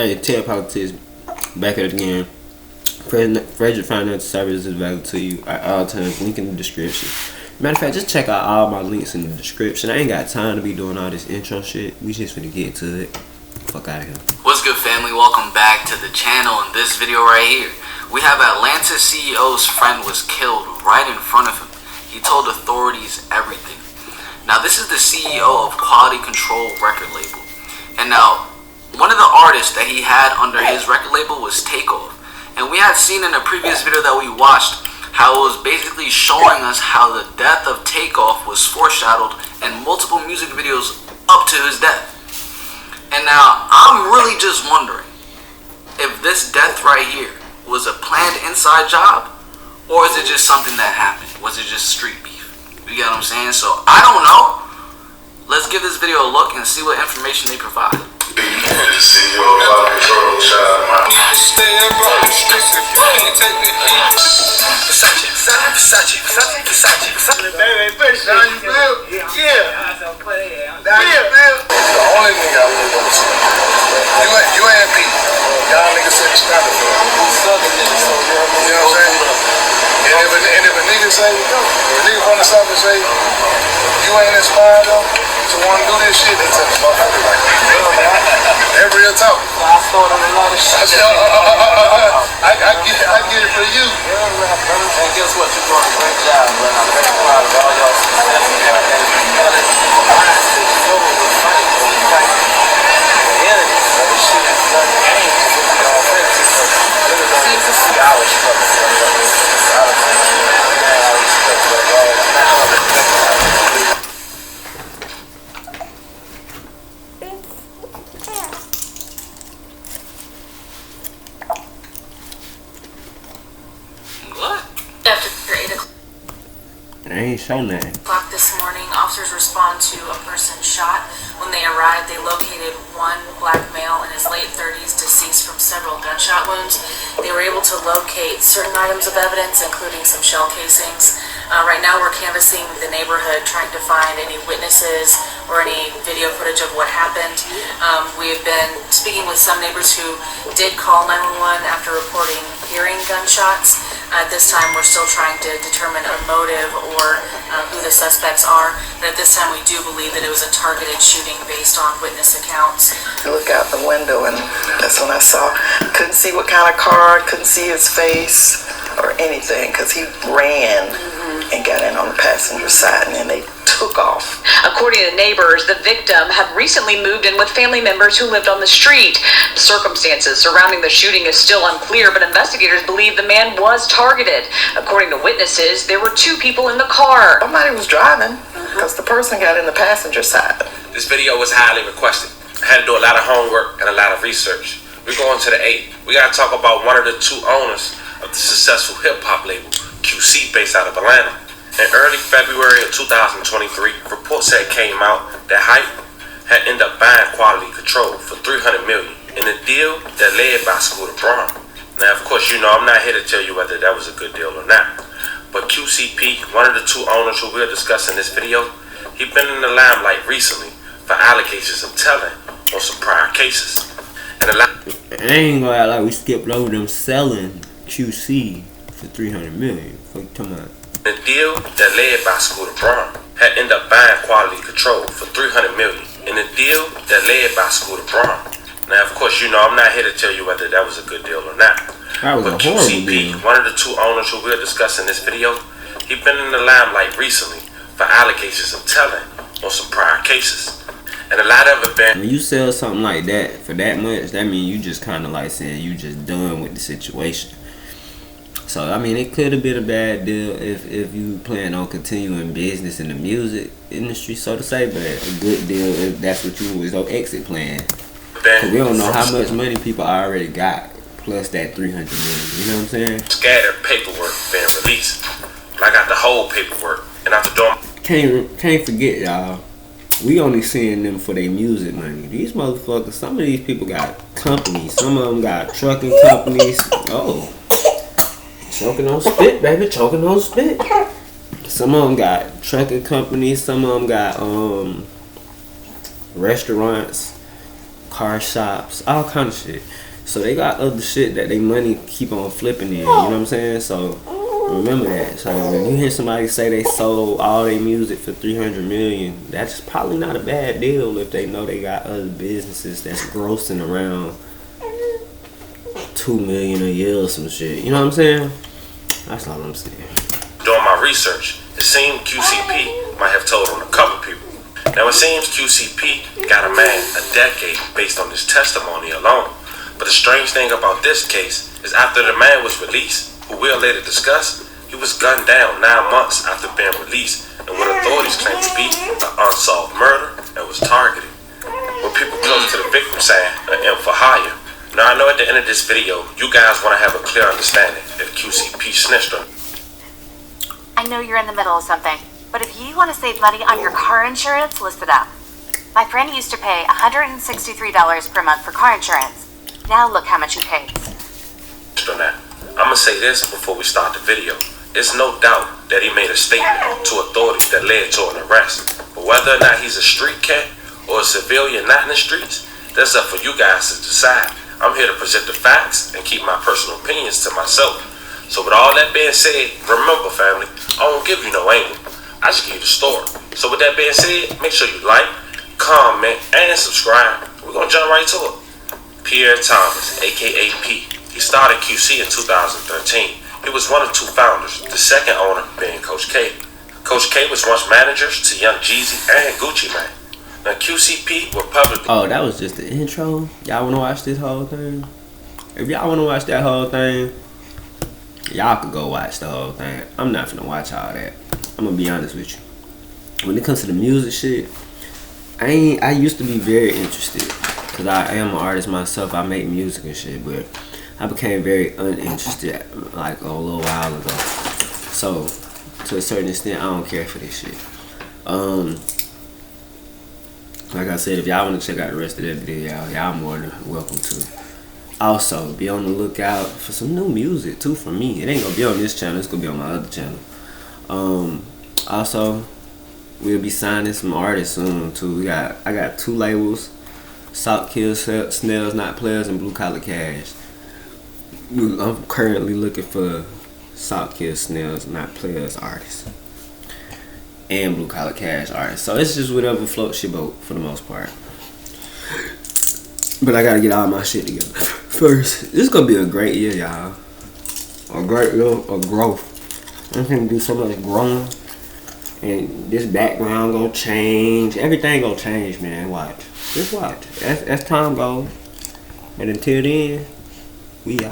Hey, TiggPolitics, back at it again. Frederick Financial Services is available to you at all times. Link in the description. Matter of fact, just check out all my links in the description. I ain't got time to be doing all this intro shit. We just finna get to it. Fuck out of here. What's good, family? Welcome back to the channel. In this video right here, we have Atlanta CEO's friend was killed right in front of him. He told authorities everything. Now, this is the CEO of Quality Control record label. And now, one of the artists that he had under his record label was Takeoff. And we had seen in a previous video that we watched how it was basically showing us how the death of Takeoff was foreshadowed in multiple music videos up to his death. And now, I'm really just wondering if this death right here was a planned inside job, or is it just something that happened? Was it just street beef? You get what I'm saying? So, I don't know. Let's give this video a look and see what information they provide. CEO of Quality Control, shout out my stay up on the streets and take the heat. Versace. Baby, push on you, Bill. Yeah. The only nigga I really want to see. You ain't P. Y'all niggas set the standard for it. You know what I'm saying? And if a nigga say, if a nigga from the South and say, you ain't inspired though to want to do this shit, they tell the motherfucker like, that real talk. I thought of a lot of shit. I get it for you. And guess what? You're doing a great job, man. I'm very proud of all y'all success and everything. I ain't show nothing. This morning, officers respond to a person shot. When they arrived, they located one black male in his late 30s, deceased from several gunshot wounds. They were able to locate certain items of evidence, including some shell casings. Right now, we're canvassing the neighborhood, trying to find any witnesses or any video footage of what happened. We have been speaking with some neighbors who did call 911 after reporting hearing gunshots. At this time, we're still trying to determine a motive or who the suspects are. But at this time, we do believe that it was a targeted shooting based on witness accounts. I looked out the window and that's when I saw. Couldn't see what kind of car, couldn't see his face or anything because he ran and got in on the passenger side and then they took off. According to neighbors, the victim had recently moved in with family members who lived on the street. The circumstances surrounding the shooting is still unclear, but investigators believe the man was targeted. According to witnesses, there were two people in the car. Somebody was driving because the person got in the passenger side. This video was highly requested. I had to do a lot of homework and a lot of research. We're going to the 8th. We got to talk about one of the two owners of the successful hip-hop label, QC, based out of Atlanta. In early February of 2023, reports had came out that Hype had ended up buying Quality Control for $300 million in a deal that led by Scooter Braun. Now, of course, you know I'm not here to tell you whether that was a good deal or not. But QCP, one of the two owners who we'll discuss in this video, he's been in the limelight recently for allegations of telling on some prior cases. And a lot. I ain't gonna act like we skipped over them selling QC for $300 million. What you talking about? The deal that led by Scooter Braun had ended up buying Quality Control for $300 million in a deal that led by Scooter Braun. Now, of course, you know I'm not here to tell you whether that was a good deal or not. That was but a horrible QCP, deal. one of the two owners who we'll discuss in this video, he's been in the limelight recently for allegations of telling on some prior cases. And a lot of it been. When you sell something like that for that much, that means you just kind of like saying you just done with the situation. So, I mean, it could have been a bad deal if you plan on continuing business in the music industry, so to say, but a good deal if that's what you was your exit plan. Because we don't know how much money people already got, plus that $300 million, you know what I'm saying? Scattered paperwork being released. I got the whole paperwork, and after doing. Can't forget, y'all, we only seeing them for their music money. These motherfuckers, some of these people got companies, some of them got trucking companies. Oh. Choking on spit, baby, choking on spit. Some of them got trucking companies, some of them got restaurants, car shops, all kind of shit. So they got other shit that they money keep on flipping in. You know what I'm saying? So remember that. So when you hear somebody say they sold all their music for 300 million, that's probably not a bad deal if they know they got other businesses that's grossing around 2 million a year or some shit. You know what I'm saying? That's all I'm saying. Doing my research, it seemed QCP might have told on a couple people. Now it seems QCP got a man a decade based on his testimony alone. But the strange thing about this case is after the man was released, who we'll later discuss, he was gunned down 9 months after being released and what authorities claim to be an unsolved murder and was targeted. With people close to the victim saying an M for hire. Now I know at the end of this video, you guys want to have a clear understanding if QCP snitched on. I know you're in the middle of something, but if you want to save money on your car insurance, list it up. My friend used to pay $163 per month for car insurance. Now look how much he pays. I'm gonna say this before we start the video. There's no doubt that he made a statement to authorities that led to an arrest. But whether or not he's a street cat or a civilian not in the streets, that's up for you guys to decide. I'm here to present the facts and keep my personal opinions to myself. So with all that being said, remember family, I won't give you no angle. I just give you the story. So with that being said, make sure you like, comment, and subscribe. We're gonna jump right to it. Pierre Thomas, aka P. He started QC in 2013. He was one of 2 founders, the second owner being Coach K. Coach K was once managers to Young Jeezy and Gucci Mane. Now QCP were publicly... Oh, that was just the intro. Y'all wanna watch this whole thing? If y'all wanna watch that whole thing, y'all could go watch the whole thing. I'm not finna watch all that. I'm gonna be honest with you. When it comes to the music shit, I used to be very interested. Cause I am an artist myself. I make music and shit, but I became very uninterested like a little while ago. So to a certain extent, I don't care for this shit. Like I said, if y'all want to check out the rest of that video, y'all more than welcome to. Also, be on the lookout for some new music too from me. It ain't gonna be on this channel. It's gonna be on my other channel. Also, we'll be signing some artists soon too. I got 2 labels. Salt Kill Snails Not Players and Blue Collar Cash. I'm currently looking for Salt Kill Snails Not Players artists and Blue Collar Cash artists. So it's just whatever floats your boat for the most part. But I gotta get all my shit together first. This is gonna be a great year, y'all. A great year of growth. I'm gonna do so much growing, and this background gonna change. Everything gonna change, man. Watch. Just watch. As time goes. And until then, we out.